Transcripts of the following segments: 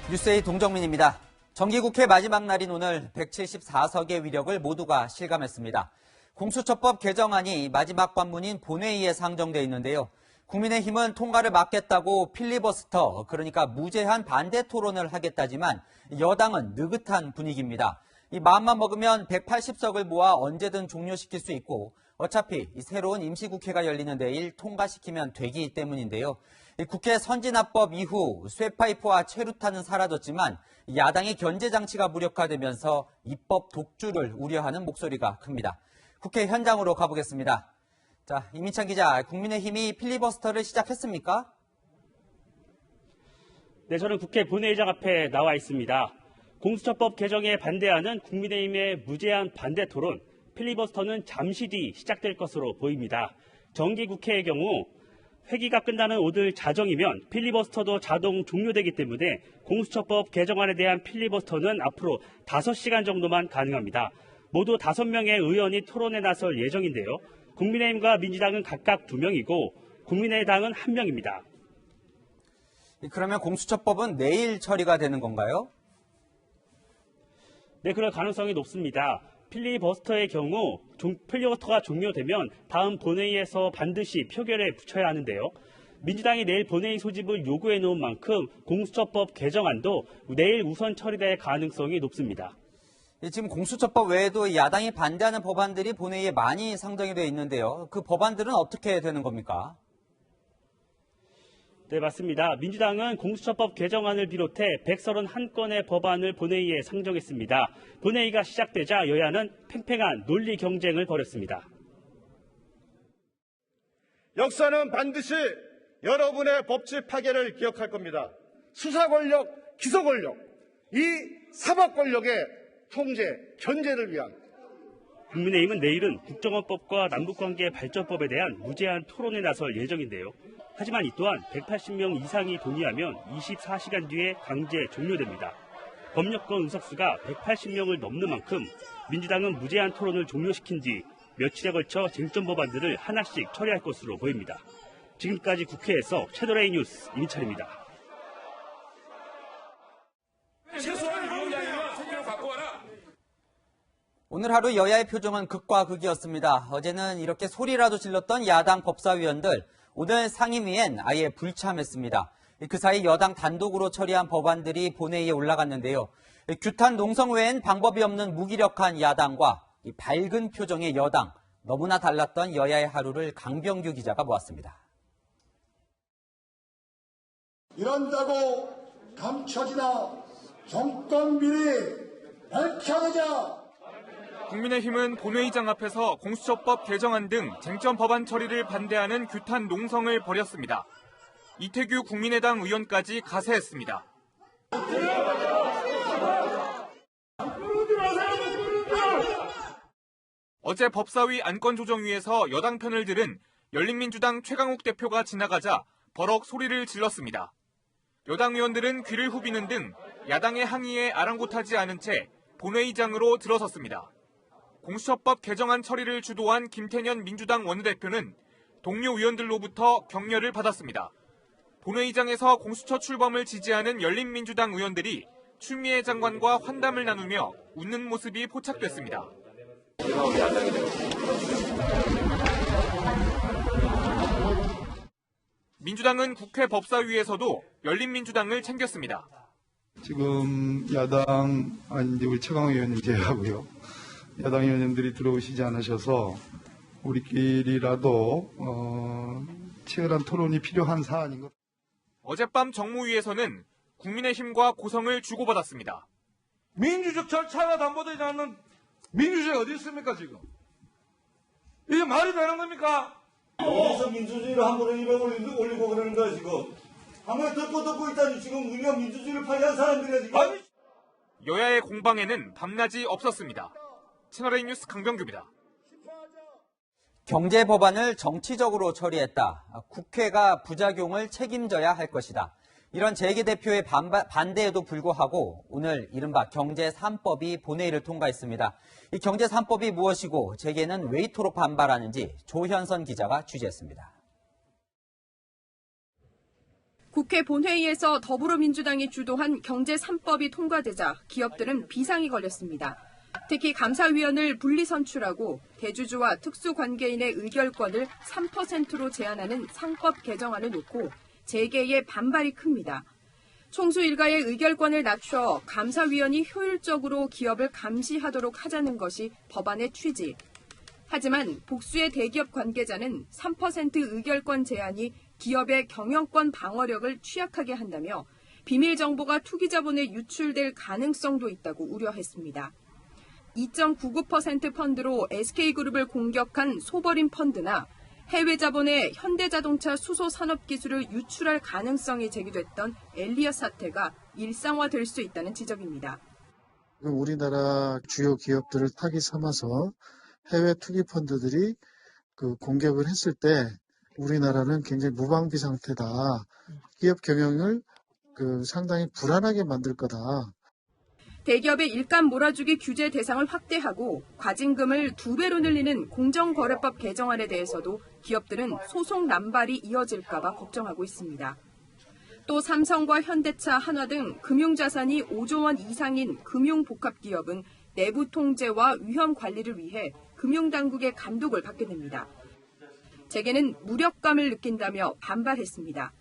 뉴스의 동정민입니다. 정기국회 마지막 날인 오늘 174석의 위력을 모두가 실감했습니다. 공수처법 개정안이 마지막 관문인 본회의에 상정돼 있는데요. 국민의힘은 통과를 막겠다고 필리버스터, 그러니까 무제한 반대 토론을 하겠다지만 여당은 느긋한 분위기입니다. 이 마음만 먹으면 180석을 모아 언제든 종료시킬 수 있고 어차피 새로운 임시국회가 열리는 내일 통과시키면 되기 때문인데요. 국회 선진화법 이후 쇠파이프와 최루탄은 사라졌지만 야당의 견제장치가 무력화되면서 입법 독주를 우려하는 목소리가 큽니다. 국회 현장으로 가보겠습니다. 자, 이민찬 기자, 국민의힘이 필리버스터를 시작했습니까? 네, 저는 국회 본회의장 앞에 나와 있습니다. 공수처법 개정에 반대하는 국민의힘의 무제한 반대 토론, 필리버스터는 잠시 뒤 시작될 것으로 보입니다. 정기국회의 경우 회기가 끝나는 오늘 자정이면 필리버스터도 자동 종료되기 때문에 공수처법 개정안에 대한 필리버스터는 앞으로 5시간 정도만 가능합니다. 모두 5명의 의원이 토론에 나설 예정인데요. 국민의힘과 민주당은 각각 2명이고 국민의당은 1명입니다. 그러면 공수처법은 내일 처리가 되는 건가요? 네, 그럴 가능성이 높습니다. 필리버스터의 경우 필리버스터가 종료되면 다음 본회의에서 반드시 표결에 붙여야 하는데요. 민주당이 내일 본회의 소집을 요구해 놓은 만큼 공수처법 개정안도 내일 우선 처리될 가능성이 높습니다. 지금 공수처법 외에도 야당이 반대하는 법안들이 본회의에 많이 상정이 되어 있는데요. 그 법안들은 어떻게 되는 겁니까? 네, 맞습니다. 민주당은 공수처법 개정안을 비롯해 131건의 법안을 본회의에 상정했습니다. 본회의가 시작되자 여야는 팽팽한 논리 경쟁을 벌였습니다. 역사는 반드시 여러분의 법치 파괴를 기억할 겁니다. 수사 권력, 기소 권력, 이 사법 권력의 통제, 견제를 위한 국민의힘은 내일은 국정원법과 남북관계 발전법에 대한 무제한 토론에 나설 예정인데요. 하지만 이 또한 180명 이상이 동의하면 24시간 뒤에 강제 종료됩니다. 법률권 의석수가 180명을 넘는 만큼 민주당은 무제한 토론을 종료시킨 뒤 며칠에 걸쳐 쟁점 법안들을 하나씩 처리할 것으로 보입니다. 지금까지 국회에서 채널A 뉴스 이민찬입니다. 오늘 하루 여야의 표정은 극과 극이었습니다. 어제는 이렇게 소리라도 질렀던 야당 법사위원들, 오늘 상임위엔 아예 불참했습니다. 그 사이 여당 단독으로 처리한 법안들이 본회의에 올라갔는데요. 규탄 농성 외엔 방법이 없는 무기력한 야당과 밝은 표정의 여당, 너무나 달랐던 여야의 하루를 강병규 기자가 보았습니다. 이런다고 감춰지나 정권 비리 밝혀내자. 국민의힘은 본회의장 앞에서 공수처법 개정안 등 쟁점 법안 처리를 반대하는 규탄 농성을 벌였습니다. 이태규 국민의당 의원까지 가세했습니다. 어제 법사위 안건조정위에서 여당 편을 들은 열린민주당 최강욱 대표가 지나가자 버럭 소리를 질렀습니다. 여당 의원들은 귀를 후비는 등 야당의 항의에 아랑곳하지 않은 채 본회의장으로 들어섰습니다. 공수처법 개정안 처리를 주도한 김태년 민주당 원내대표는 동료 의원들로부터 격려를 받았습니다. 본회의장에서 공수처 출범을 지지하는 열린민주당 의원들이 추미애 장관과 환담을 나누며 웃는 모습이 포착됐습니다. 민주당은 국회 법사위에서도 열린민주당을 챙겼습니다. 지금 야당, 우리 최강욱 의원님 제외하고요. 야당 의원님들이 들어오시지 않으셔서 우리끼리라도 치열한 토론이 필요한 사안인 것. 어젯밤 정무위에서는 국민의힘과 고성을 주고받았습니다. 민주적 절차가 담보되지 않는 민주주의 어디 있습니까 지금? 이게 말이 되는 겁니까? 어디서 민주주의를 함부로 입에 올리고 그러는 거야 지금. 아무리 듣고 있다니 지금 우리가 민주주의를 파괴한 사람들이야 지금. 아니. 여야의 공방에는 밤낮이 없었습니다. 채널A 뉴스 강병규입니다. 경제 법안을 정치적으로 처리했다. 국회가 부작용을 책임져야 할 것이다. 이런 재계 대표의 반대에도 불구하고 오늘 이른바 경제 3법이 본회의를 통과했습니다. 이 경제 3법이 무엇이고 재계는 왜 이토록 반발하는지 조현선 기자가 취재했습니다. 국회 본회의에서 더불어민주당이 주도한 경제 3법이 통과되자 기업들은 비상이 걸렸습니다. 특히 감사위원을 분리선출하고 대주주와 특수관계인의 의결권을 3%로 제한하는 상법 개정안을 놓고 재계의 반발이 큽니다. 총수 일가의 의결권을 낮춰 감사위원이 효율적으로 기업을 감시하도록 하자는 것이 법안의 취지. 하지만 복수의 대기업 관계자는 3% 의결권 제한이 기업의 경영권 방어력을 취약하게 한다며 비밀 정보가 투기 자본에 유출될 가능성도 있다고 우려했습니다. 2.99% 펀드로 SK그룹을 공격한 소버린 펀드나 해외 자본의 현대자동차 수소 산업 기술을 유출할 가능성이 제기됐던 엘리엇 사태가 일상화될 수 있다는 지적입니다. 우리나라 주요 기업들을 타깃 삼아서 해외 투기 펀드들이 공격을 했을 때 우리나라는 굉장히 무방비 상태다. 기업 경영을 상당히 불안하게 만들 거다. 대기업의 일감 몰아주기 규제 대상을 확대하고 과징금을 2배로 늘리는 공정거래법 개정안에 대해서도 기업들은 소송 남발이 이어질까 봐 걱정하고 있습니다. 또 삼성과 현대차, 한화 등 금융자산이 5조 원 이상인 금융복합기업은 내부 통제와 위험 관리를 위해 금융당국의 감독을 받게 됩니다. 재계는 무력감을 느낀다며 반발했습니다.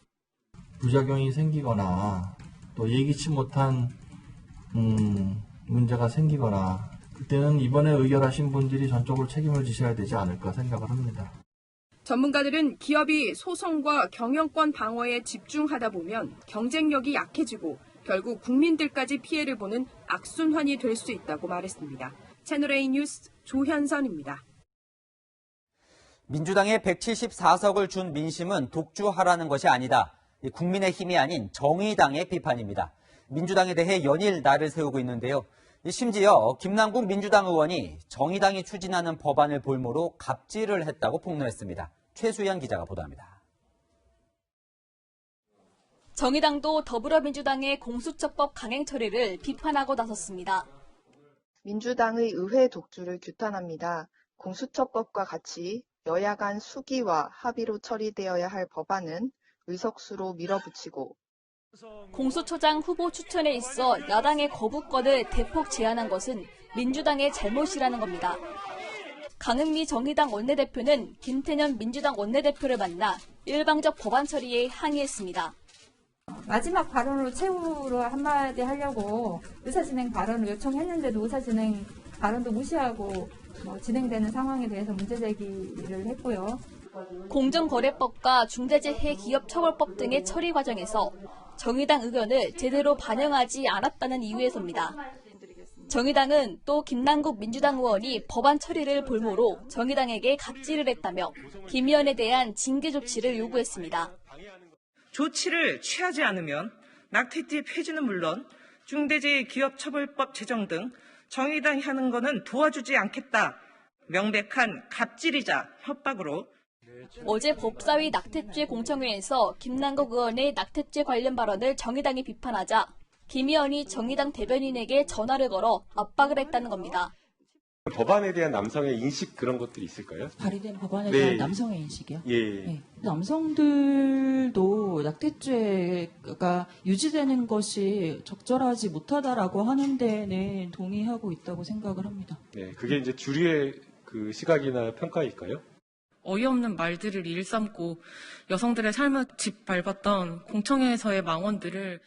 부작용이 생기거나 또 예기치 못한 문제가 생기거나 그때는 이번에 의결하신 분들이 전적으로 책임을 지셔야 되지 않을까 생각을 합니다. 전문가들은 기업이 소송과 경영권 방어에 집중하다 보면 경쟁력이 약해지고 결국 국민들까지 피해를 보는 악순환이 될 수 있다고 말했습니다. 채널A 뉴스 조현선입니다. 민주당에 174석을 준 민심은 독주하라는 것이 아니다. 국민의힘이 아닌 정의당의 비판입니다. 민주당에 대해 연일 날을 세우고 있는데요. 심지어 김남국 민주당 의원이 정의당이 추진하는 법안을 볼모로 갑질을 했다고 폭로했습니다. 최수연 기자가 보도합니다. 정의당도 더불어민주당의 공수처법 강행 처리를 비판하고 나섰습니다. 민주당의 의회 독주를 규탄합니다. 공수처법과 같이 여야 간 수기와 합의로 처리되어야 할 법안은 의석수로 밀어붙이고 공수처장 후보 추천에 있어 야당의 거부권을 대폭 제한한 것은 민주당의 잘못이라는 겁니다. 강은미 정의당 원내대표는 김태년 민주당 원내대표를 만나 일방적 법안 처리에 항의했습니다. 마지막 발언으로 최후로 한마디 하려고 의사진행 발언을 요청했는데도 의사진행 발언도 무시하고 진행되는 상황에 대해서 문제제기를 했고요. 공정거래법과 중대재해기업처벌법 등의 처리 과정에서 정의당 의견을 제대로 반영하지 않았다는 이유에서입니다. 정의당은 또 김남국 민주당 의원이 법안 처리를 볼모로 정의당에게 갑질을 했다며 김 의원에 대한 징계 조치를 요구했습니다. 조치를 취하지 않으면 낙태죄 폐지는 물론 중대재해기업처벌법 제정 등 정의당이 하는 거는 도와주지 않겠다. 명백한 갑질이자 협박으로 어제 법사위 낙태죄 공청회에서 김남국 의원의 낙태죄 관련 발언을 정의당이 비판하자 김 의원이 정의당 대변인에게 전화를 걸어 압박을 했다는 겁니다. 법안에 대한 남성의 인식 그런 것들이 있을까요? 발의된 법안에 대한 남성의 인식이요? 예. 네. 남성들도 낙태죄가 유지되는 것이 적절하지 못하다라고 하는 데는 동의하고 있다고 생각을 합니다. 네, 그게 이제 주류의 그 시각이나 평가일까요? 어이없는 말들을 일삼고 여성들의 삶을 짓밟았던 공청회에서의 망언들을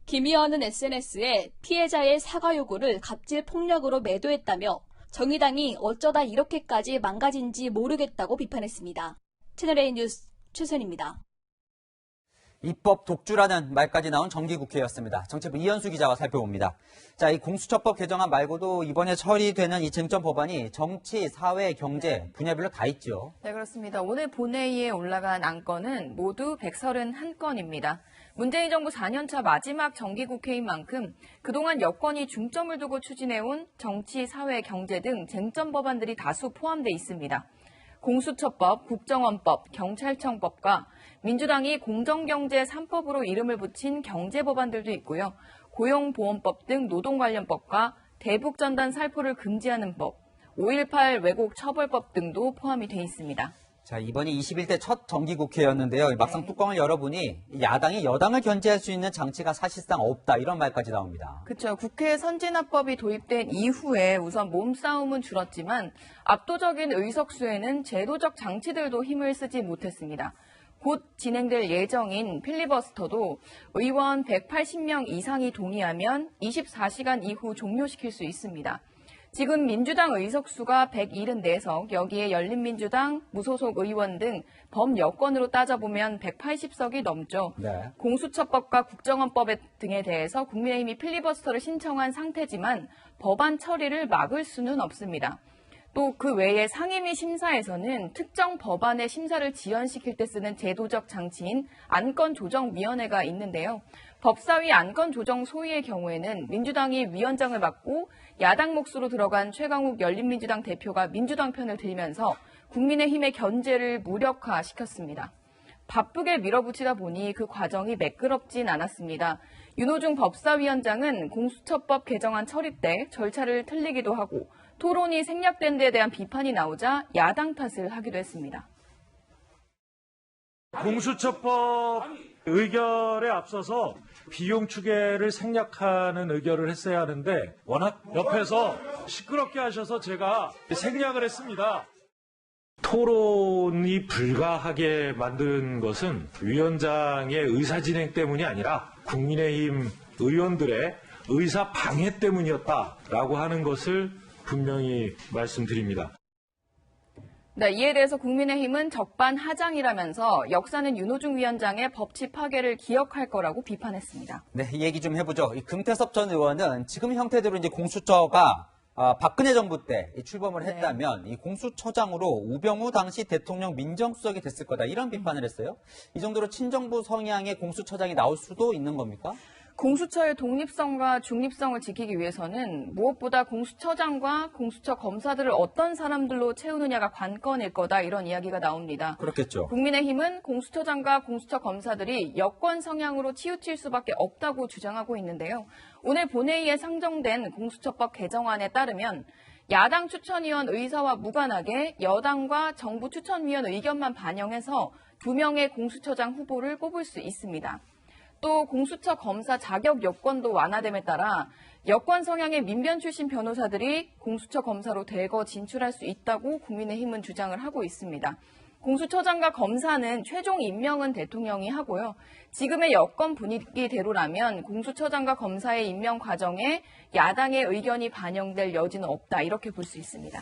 김 의원은 SNS에 피해자의 사과 요구를 갑질 폭력으로 매도했다며 정의당이 어쩌다 이렇게까지 망가진지 모르겠다고 비판했습니다. 채널A 뉴스 최선입니다. 입법 독주라는 말까지 나온 정기국회였습니다. 정치부 이현수 기자와 살펴봅니다. 자, 이 공수처법 개정안 말고도 이번에 처리되는 이 쟁점 법안이 정치, 사회, 경제 분야별로 다 있죠. 네, 그렇습니다. 오늘 본회의에 올라간 안건은 모두 131건입니다. 문재인 정부 4년차 마지막 정기국회인 만큼 그동안 여권이 중점을 두고 추진해온 정치, 사회, 경제 등 쟁점 법안들이 다수 포함돼 있습니다. 공수처법, 국정원법, 경찰청법과 민주당이 공정경제 3법으로 이름을 붙인 경제법안들도 있고요. 고용보험법 등 노동 관련 법과 대북전단 살포를 금지하는 법, 5.18 왜곡 처벌법 등도 포함이 돼 있습니다. 자, 이번이 21대 첫 정기국회였는데요. 막상 뚜껑을 열어보니 야당이 여당을 견제할 수 있는 장치가 사실상 없다, 이런 말까지 나옵니다. 그렇죠. 국회 선진화법이 도입된 이후에 우선 몸싸움은 줄었지만 압도적인 의석수에는 제도적 장치들도 힘을 쓰지 못했습니다. 곧 진행될 예정인 필리버스터도 의원 180명 이상이 동의하면 24시간 이후 종료시킬 수 있습니다. 지금 민주당 의석수가 174석, 여기에 열린민주당, 무소속 의원 등 범여권으로 따져보면 180석이 넘죠. 네. 공수처법과 국정원법 등에 대해서 국민의힘이 필리버스터를 신청한 상태지만 법안 처리를 막을 수는 없습니다. 또 그 외에 상임위 심사에서는 특정 법안의 심사를 지연시킬 때 쓰는 제도적 장치인 안건조정위원회가 있는데요. 법사위 안건조정 소위의 경우에는 민주당이 위원장을 맡고 야당 몫으로 들어간 최강욱 열린민주당 대표가 민주당 편을 들면서 국민의힘의 견제를 무력화시켰습니다. 바쁘게 밀어붙이다 보니 그 과정이 매끄럽진 않았습니다. 윤호중 법사위원장은 공수처법 개정안 처리 때 절차를 틀리기도 하고 토론이 생략된 데에 대한 비판이 나오자 야당 탓을 하기도 했습니다. 공수처법 의결에 앞서서 비용 추계를 생략하는 의결을 했어야 하는데 워낙 옆에서 시끄럽게 하셔서 제가 생략을 했습니다. 토론이 불가하게 만든 것은 위원장의 의사진행 때문이 아니라 국민의힘 의원들의 의사 방해 때문이었다라고 하는 것을 분명히 말씀드립니다. 네, 이에 대해서 국민의힘은 적반하장이라면서 역사는 윤호중 위원장의 법치 파괴를 기억할 거라고 비판했습니다. 네, 이 얘기 좀 해보죠. 이 금태섭 전 의원은 지금 형태대로 이제 공수처가 박근혜 정부 때 출범을 했다면 이 공수처장으로 우병우 당시 대통령 민정수석이 됐을 거다, 이런 비판을 했어요. 이 정도로 친정부 성향의 공수처장이 나올 수도 있는 겁니까? 공수처의 독립성과 중립성을 지키기 위해서는 무엇보다 공수처장과 공수처 검사들을 어떤 사람들로 채우느냐가 관건일 거다, 이런 이야기가 나옵니다. 그렇겠죠. 국민의힘은 공수처장과 공수처 검사들이 여권 성향으로 치우칠 수밖에 없다고 주장하고 있는데요. 오늘 본회의에 상정된 공수처법 개정안에 따르면 야당 추천위원 의사와 무관하게 여당과 정부 추천위원 의견만 반영해서 2명의 공수처장 후보를 뽑을 수 있습니다. 또 공수처 검사 자격 요건도 완화됨에 따라 여권 성향의 민변 출신 변호사들이 공수처 검사로 대거 진출할 수 있다고 국민의힘은 주장을 하고 있습니다. 공수처장과 검사는 최종 임명은 대통령이 하고요. 지금의 여권 분위기대로라면 공수처장과 검사의 임명 과정에 야당의 의견이 반영될 여지는 없다, 이렇게 볼 수 있습니다.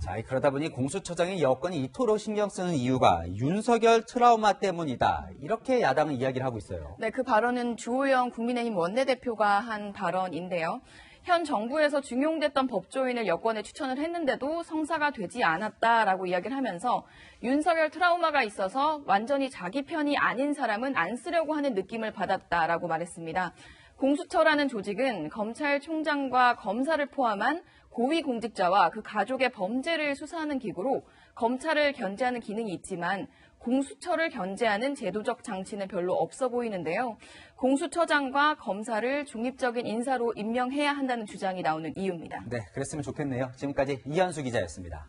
자, 그러다 보니 공수처장의 여건이 이토록 신경 쓰는 이유가 윤석열 트라우마 때문이다, 이렇게 야당은 이야기를 하고 있어요. 네, 그 발언은 주호영 국민의힘 원내대표가 한 발언인데요. 현 정부에서 중용됐던 법조인을 여권에 추천을 했는데도 성사가 되지 않았다라고 이야기를 하면서 윤석열 트라우마가 있어서 완전히 자기 편이 아닌 사람은 안 쓰려고 하는 느낌을 받았다라고 말했습니다. 공수처라는 조직은 검찰총장과 검사를 포함한 고위공직자와 그 가족의 범죄를 수사하는 기구로 검찰을 견제하는 기능이 있지만 공수처를 견제하는 제도적 장치는 별로 없어 보이는데요. 공수처장과 검사를 중립적인 인사로 임명해야 한다는 주장이 나오는 이유입니다. 네, 그랬으면 좋겠네요. 지금까지 이현수 기자였습니다.